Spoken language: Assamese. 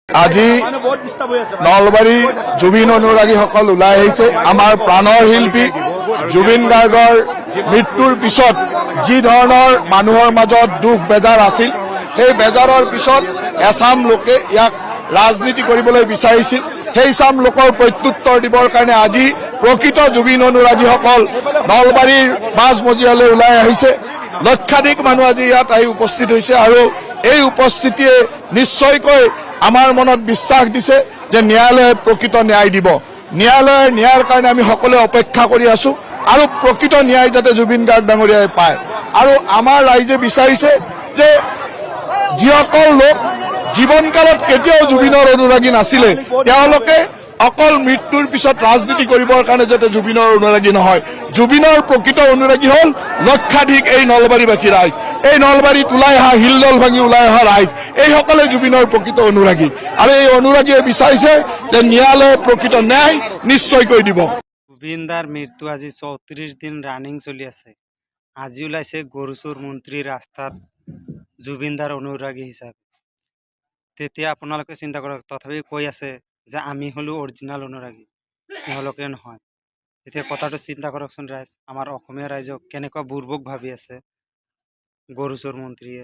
আজি নলবাৰীৰ জুবিন অনুৰাগীসকল ওলাই আহিছে। আমাৰ প্ৰাণৰ শিল্পী জুবিন গাৰ্গৰ মৃত্যুৰ পিছত যি ধৰণৰ মানুহৰ মাজত দুখ বেজাৰ আছিল, সেই বেজাৰৰ পিছত এচাম লোকে ইয়াক ৰাজনীতি কৰিবলৈ বিচাৰিছিল। সেই চাম লোকৰ প্ৰত্যুত্তৰ দিবৰ কাৰণে আজি প্ৰকৃত জুবিন অনুৰাগীসকল নলবাৰীৰ মাজমজিয়ালৈ ওলাই আহিছে। লক্ষাধিক মানুহ আজি ইয়াত আহি উপস্থিত হৈছে আৰু এই উপস্থিতিয়ে নিশ্চয়কৈ আমাৰ মনত বিশ্বাস দিছে যে ন্যায়ালয়ে প্ৰকৃত ন্যায় দিব। ন্যায়ালয়ৰ ন্যায়ৰ কাৰণে আমি সকলোৱে অপেক্ষা কৰি আছো আৰু প্ৰকৃত ন্যায় যাতে জুবিন গাৰ্গ ডাঙৰীয়াই পায়। আৰু আমাৰ ৰাইজে বিচাৰিছে যে যিসকল লোক জীৱনকালত কেতিয়াও জুবিনৰ অনুৰাগী নাছিলে, তেওঁলোকে অকল মৃত্যুৰ পিছত ৰাজনীতি কৰিবৰ কাৰণে যাতে জুবিনৰ অনুৰাগী নহয়। জুবিনৰ প্ৰকৃত অনুৰাগী হ'ল লক্ষাধিক এই নলবাৰীবাসী ৰাইজ, এই নলবাৰীত ওলাই অহা হিলদল ভাঙি ওলাই অহা ৰাইজ, এইসকলে জুবিনৰ প্ৰকৃত অনুৰাগী। আৰু এই অনুৰাগীয়ে বিচাৰিছে যে ন্যায়ালয়ে প্ৰকৃত ন্যায় নিশ্চয়কৈ দিব। জুবিন দাৰ মৃত্যু আজি 34 দিন ৰানিং চলি আছে। আজি ওলাইছে গৰুচুৰ মন্ত্ৰী ৰাস্তাত জুবিন দাৰ অনুৰাগী হিচাপে। তেতিয়া আপোনালোকে চিন্তা কৰক, তথাপি কৈ আছে যে আমি হলো অৰিজিনেল অনুৰাগী, তেওঁলোকে নহয়। এতিয়া কথাটো চিন্তা কৰকচোন ৰাইজ, আমাৰ অসমীয়া ৰাইজক কেনেকুৱা বুৰ্বক ভাবি আছে গৰুচুৰ মন্ত্ৰীয়ে।